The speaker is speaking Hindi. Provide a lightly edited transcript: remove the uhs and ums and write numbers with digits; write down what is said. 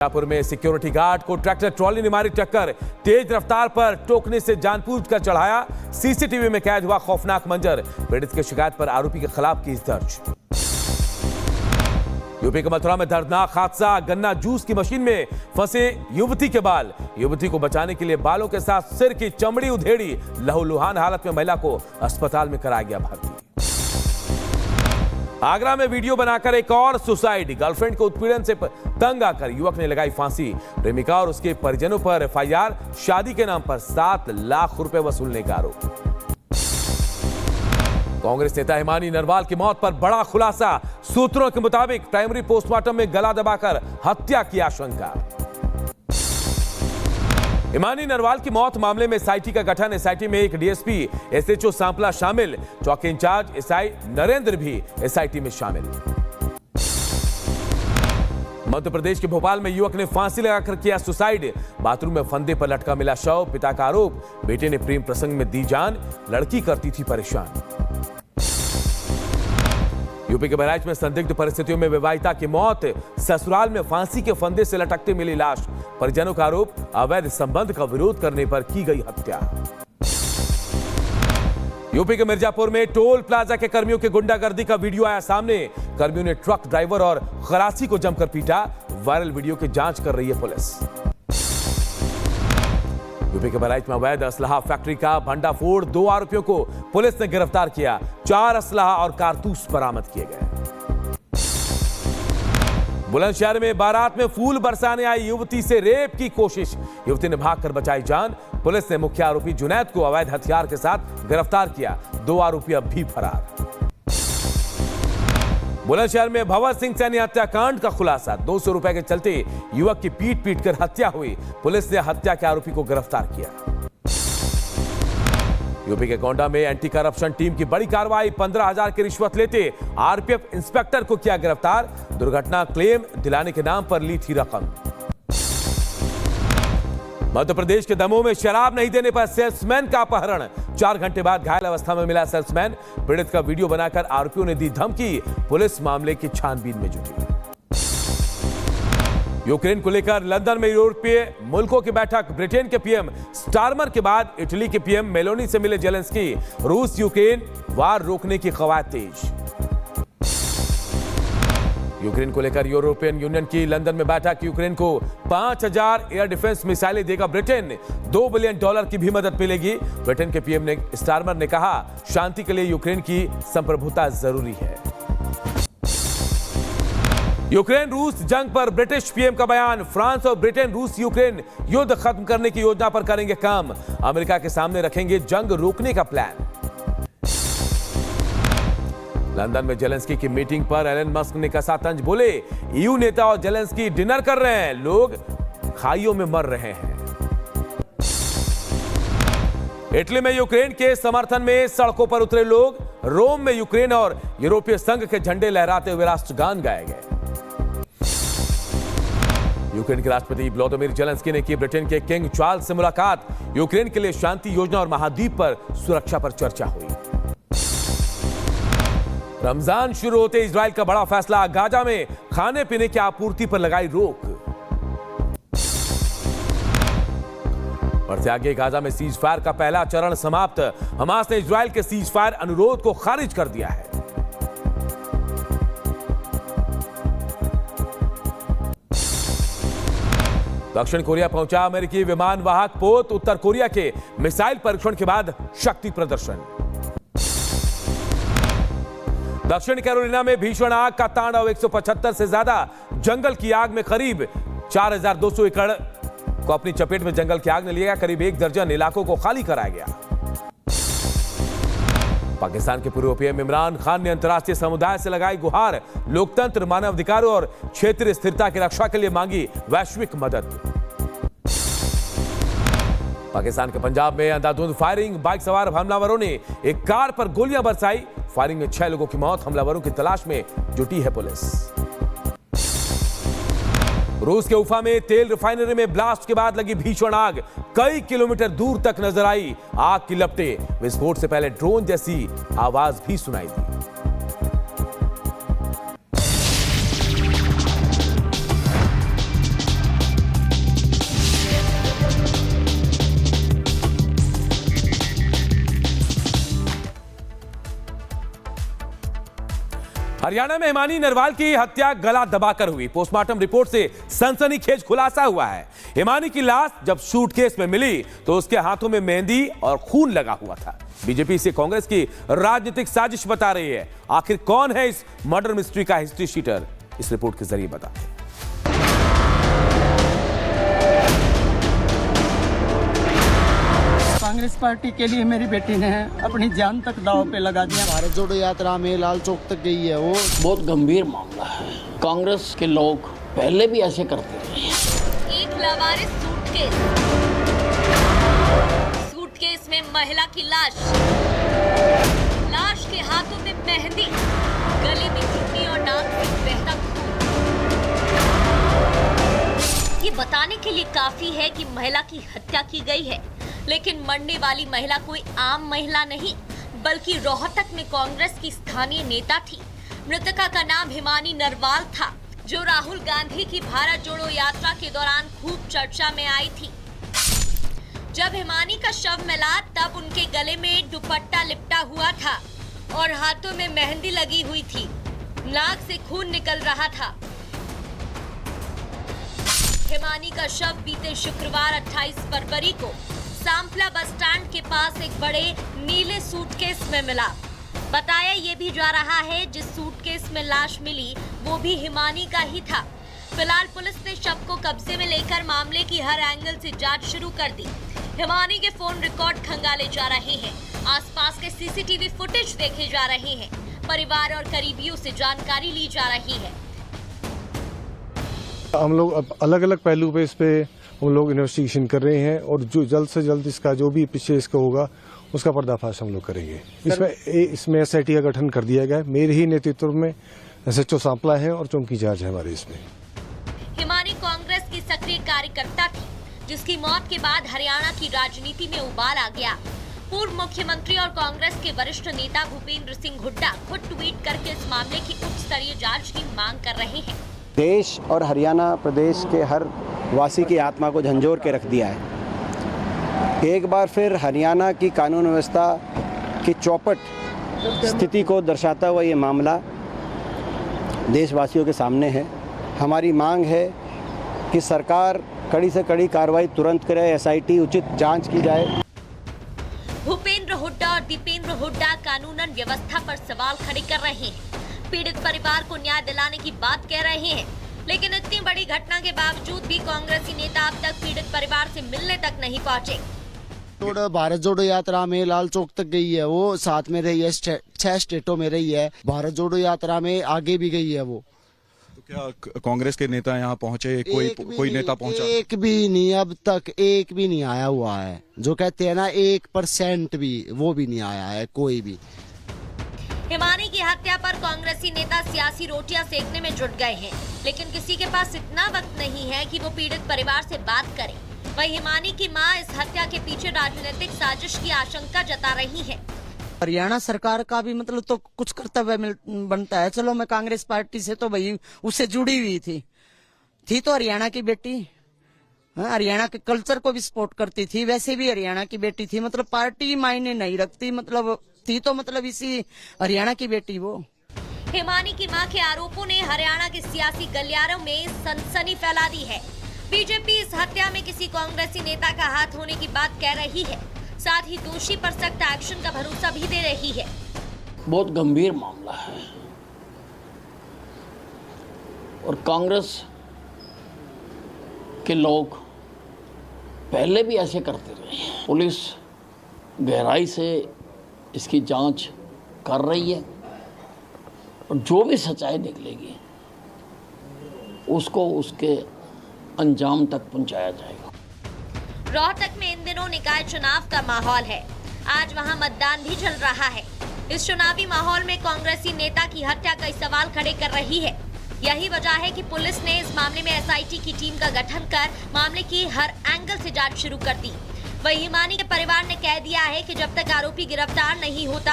मिर्जापुर में सिक्योरिटी गार्ड को ट्रैक्टर ट्रॉली ने मारी टक्कर। तेज रफ्तार पर टोकने से जानबूझकर चढ़ाया। सीसीटीवी में कैद हुआ खौफनाक मंजर। पीड़ित की शिकायत पर आरोपी के खिलाफ केस दर्ज। यूपी के मथुरा में दर्दनाक हादसा। गन्ना जूस की मशीन में फंसे युवती के बाल। युवती को बचाने के लिए बालों के साथ सिर की चमड़ी उधेड़ी। लहूलुहान हालत में महिला को अस्पताल में कराया गया भर्ती। आगरा में वीडियो बनाकर एक और सुसाइड। गर्लफ्रेंड को उत्पीड़न से तंग आकर युवक ने लगाई फांसी। प्रेमिका और उसके परिजनों पर एफआईआर। शादी के नाम पर 7 लाख रुपए वसूलने का आरोप। कांग्रेस नेता हिमानी नरवाल की मौत पर बड़ा खुलासा। सूत्रों के मुताबिक प्राइमरी पोस्टमार्टम में गला दबाकर हत्या की आशंका। हिमानी नरवाल की मौत मामले में एसआईटी का गठन। एसआईटी में एक डीएसपी, एसएचओ सांपला शामिल। चौकी इंचार्ज एसआई नरेंद्र भी एसआईटी में शामिल। मध्य प्रदेश के भोपाल में युवक ने फांसी लगाकर किया सुसाइड। बाथरूम में फंदे पर लटका मिला शव। पिता का आरोप, बेटे ने प्रेम प्रसंग में दी जान। लड़की करती थी परेशान। यूपी के बहराइच में संदिग्ध परिस्थितियों में विवाहिता की मौत। ससुराल में फांसी के फंदे से लटकते मिली लाश। परिजनों का आरोप, अवैध संबंध का विरोध करने पर की गई हत्या। यूपी के मिर्जापुर में टोल प्लाजा के कर्मियों की गुंडागर्दी का वीडियो आया सामने। कर्मियों ने ट्रक ड्राइवर और खलासी को जमकर पीटा। वायरल वीडियो की जांच कर रही है पुलिस। यूपी के बहराइच में अवैध असलहा फैक्ट्री का भंडाफोड़। 2 आरोपियों को पुलिस ने गिरफ्तार किया। 4 असलहा और कारतूस बरामद किए गए। बुलंदशहर में बारात में फूल बरसाने आई युवती से रेप की कोशिश। युवती ने भागकर बचाई जान। पुलिस ने मुख्य आरोपी जुनैद को अवैध हथियार के साथ गिरफ्तार किया। 2 आरोपी अब भी फरार। बुलंदशहर में भवर सिंह सैनी हत्याकांड का खुलासा। 200 रुपए के चलते युवक की पीट पीट कर हत्या हुई। पुलिस ने हत्या के आरोपी को गिरफ्तार किया। यूपी के गोंडा में एंटी करप्शन टीम की बड़ी कार्रवाई। 15,000 की रिश्वत लेते आरपीएफ इंस्पेक्टर को किया गिरफ्तार। दुर्घटना क्लेम दिलाने के नाम पर ली थी रकम। मध्य प्रदेश के दमोह में शराब नहीं देने पर सेल्समैन का अपहरण। 4 घंटे बाद घायल अवस्था में मिला सेल्समैन। पीड़ित का वीडियो बनाकर आरोपियों ने दी धमकी। पुलिस मामले की छानबीन में जुटी। यूक्रेन को लेकर लंदन में यूरोपीय मुल्कों की बैठक। ब्रिटेन के पीएम स्टारमर के बाद इटली के पीएम मेलोनी से मिले जेलेंस्की। रूस यूक्रेन वार रोकने की कवायद तेज। यूक्रेन को लेकर यूरोपियन यूनियन की लंदन में बैठक। यूक्रेन को 5,000 एयर डिफेंस मिसाइलें देगा ब्रिटेन। $2 बिलियन की भी मदद मिलेगी। ब्रिटेन के पीएम स्टारमर ने कहा, शांति के लिए यूक्रेन की संप्रभुता जरूरी है। यूक्रेन रूस जंग पर ब्रिटिश पीएम का बयान। फ्रांस और ब्रिटेन रूस यूक्रेन युद्ध खत्म करने की योजना पर करेंगे काम। अमेरिका के सामने रखेंगे जंग रोकने का प्लान। लंदन में जेलेंस्की की मीटिंग पर एलन मस्क ने कसा तंज। बोले, ईयू नेता और जेलेंस्की डिनर कर रहे हैं, लोग खाइयों में मर रहे हैं। इटली में यूक्रेन के समर्थन में सड़कों पर उतरे लोग। रोम में यूक्रेन और यूरोपीय संघ के झंडे लहराते हुए राष्ट्रगान गाए गए। यूक्रेन के राष्ट्रपति व्लादिमीर जेलेंस्की ने की ब्रिटेन के किंग चार्ल्स से मुलाकात। यूक्रेन के लिए शांति योजना और महाद्वीप पर सुरक्षा पर चर्चा हुई। रमजान शुरू होते इजराइल का बड़ा फैसला। गाजा में खाने पीने की आपूर्ति पर लगाई रोक। बढ़ते आगे, गाजा में सीज फायर का पहला चरण समाप्त। हमास ने इजराइल के सीज फायर अनुरोध को खारिज कर दिया है। दक्षिण कोरिया पहुंचा अमेरिकी विमान वाहक पोत। उत्तर कोरिया के मिसाइल परीक्षण के बाद शक्ति प्रदर्शन। दक्षिण कैरोलिना में भीषण आग का तांडव। 175 से ज्यादा जंगल की आग में करीब 4,200 एकड़ को अपनी चपेट में जंगल की आग ने लिया। करीब 1 दर्जन इलाकों को खाली कराया गया। पाकिस्तान के पूर्व पीएम इमरान खान ने अंतर्राष्ट्रीय समुदाय से लगाई गुहार। लोकतंत्र, मानवाधिकारों और क्षेत्रीय स्थिरता की रक्षा के लिए मांगी वैश्विक मदद। पाकिस्तान के पंजाब में अंधाधुंध फायरिंग। बाइक सवार हमलावरों ने एक कार पर गोलियां बरसाई। फायरिंग में 6 लोगों की मौत। हमलावरों की तलाश में जुटी है पुलिस। रूस के उफा में तेल रिफाइनरी में ब्लास्ट के बाद लगी भीषण आग। कई किलोमीटर दूर तक नजर आई आग की लपटें। विस्फोट से पहले ड्रोन जैसी आवाज भी सुनाई दी। हरियाणा में हिमानी नरवाल की हत्या गला दबाकर हुई। पोस्टमार्टम रिपोर्ट से सनसनीखेज खुलासा हुआ है। हिमानी की लाश जब सूटकेस में मिली तो उसके हाथों में मेहंदी और खून लगा हुआ था। बीजेपी इसे कांग्रेस की राजनीतिक साजिश बता रही है। आखिर कौन है इस मर्डर मिस्ट्री का हिस्ट्री शीटर, इस रिपोर्ट के जरिए बताते हैं। कांग्रेस पार्टी के लिए मेरी बेटी ने अपनी जान तक दांव पे लगा दिया। भारत जोड़ो यात्रा में लाल चौक तक गई है। वो बहुत गंभीर मामला है। कांग्रेस के लोग पहले भी ऐसे करते रहे। एक लावारिस सूटकेस में महिला की लाश के हाथों में मेहंदी, गले में चुन्नी और नाक में बहता खून। ये बताने के लिए काफी है कि महिला की हत्या की गई है, लेकिन मरने वाली महिला कोई आम महिला नहीं बल्कि रोहतक में कांग्रेस की स्थानीय नेता थी। मृतका का नाम हिमानी नरवाल था, जो राहुल गांधी की भारत जोड़ो यात्रा के दौरान खूब चर्चा में आई थी। जब हिमानी का शव मिला तब उनके गले में दुपट्टा लिपटा हुआ था और हाथों में मेहंदी लगी हुई थी। नाक से खून निकल रहा था। हिमानी का शव बीते शुक्रवार 28 फरवरी को सांपला बस स्टैंड के पास एक बड़े नीले सूटकेस में मिला। बताया ये भी जा रहा है जिस सूटकेस में लाश मिली वो भी हिमानी का ही था। फिलहाल पुलिस ने शव को कब्जे में लेकर मामले की हर एंगल से जांच शुरू कर दी। हिमानी के फोन रिकॉर्ड खंगाले जा रहे हैं। आसपास के सीसीटीवी फुटेज देखे जा रहे हैं। परिवार और करीबियों से जानकारी ली जा रही है। हम लोग अब अलग अलग पहलू पे इस पे हम लोग इन्वेस्टिगेशन कर रहे हैं और जो जल्द से जल्द इसका जो भी पीछे इसका होगा उसका पर्दाफाश हम लोग करेंगे। इसमें एसआईटी का गठन कर दिया गया है। मेरे ही नेतृत्व में एसएचओ सांपला है और चौकी इंचार्ज है हमारे इसमें। हिमानी कांग्रेस की सक्रिय कार्यकर्ता थी, जिसकी मौत के बाद हरियाणा की राजनीति में उबाल आ गया। पूर्व मुख्यमंत्री और कांग्रेस के वरिष्ठ नेता भूपेंद्र सिंह हुड्डा खुद ट्वीट करके इस मामले की उच्च स्तरीय जांच की मांग कर रहे हैं। देश और हरियाणा प्रदेश के हर वासी की आत्मा को झंझोर के रख दिया है। एक बार फिर हरियाणा की कानून व्यवस्था की चौपट स्थिति को दर्शाता हुआ ये मामला देशवासियों के सामने है। हमारी मांग है कि सरकार कड़ी से कड़ी कार्रवाई तुरंत करे, एसआईटी उचित जांच की जाए। भूपेंद्र हुड्डा और दीपेंद्र हुड्डा कानूनन व्यवस्था पर सवाल खड़े कर रहे हैं। पीड़ित परिवार को न्याय दिलाने की बात कह रहे हैं, लेकिन इतनी बड़ी घटना के बावजूद भी कांग्रेसी नेता अब तक पीड़ित परिवार से मिलने तक नहीं पहुंचे। भारत जोड़ो यात्रा में लाल चौक तक गई है। वो साथ में रही है, 6 स्टेटों में रही है। भारत जोड़ो यात्रा में आगे भी गई है वो। तो क्या कांग्रेस के नेता यहाँ पहुंचे? कोई नेता पहुंचा? एक भी नहीं, अब तक एक भी नहीं आया हुआ है। जो कहते हैं ना 1% भी, वो भी नहीं आया है कोई भी। हिमानी की हत्या पर कांग्रेसी नेता सियासी रोटियां सेकने में जुट गए हैं, लेकिन किसी के पास इतना वक्त नहीं है कि वो पीड़ित परिवार से बात करे। वहीं हिमानी की मां इस हत्या के पीछे राजनीतिक साजिश की आशंका जता रही है। हरियाणा सरकार का भी मतलब तो कुछ कर्तव्य बनता है। चलो मैं कांग्रेस पार्टी से तो भाई उससे जुड़ी हुई थी तो हरियाणा की बेटी, हरियाणा के कल्चर को भी सपोर्ट करती थी। वैसे भी हरियाणा की बेटी थी, मतलब पार्टी मायने नहीं रखती, मतलब थी तो मतलब इसी हरियाणा की बेटी वो। हिमानी की मां के आरोपों ने हरियाणा के सियासी गलियारों में सनसनी फैला दी है। बीजेपी इस हत्या में किसी कांग्रेसी नेता का हाथ होने की बात कह रही है, साथ ही दोषी पर सख्त एक्शन का भरोसा भी दे रही है। बहुत गंभीर मामला है और कांग्रेस के लोग पहले भी ऐसे करते रहे। पुलिस गहराई से इसकी जांच कर रही है और जो भी सच्चाई निकलेगी उसको उसके अंजाम तक पहुंचाया जाएगा। रोहतक में इन दिनों निकाय चुनाव का माहौल है। आज वहां मतदान भी चल रहा है। इस चुनावी माहौल में कांग्रेसी नेता की हत्या कई सवाल खड़े कर रही है। यही वजह है कि पुलिस ने इस मामले में एसआईटी की टीम का गठन कर मामले की हर एंगल से जांच शुरू कर दी। वहीं हिमानी के परिवार ने कह दिया है कि जब तक आरोपी गिरफ्तार नहीं होता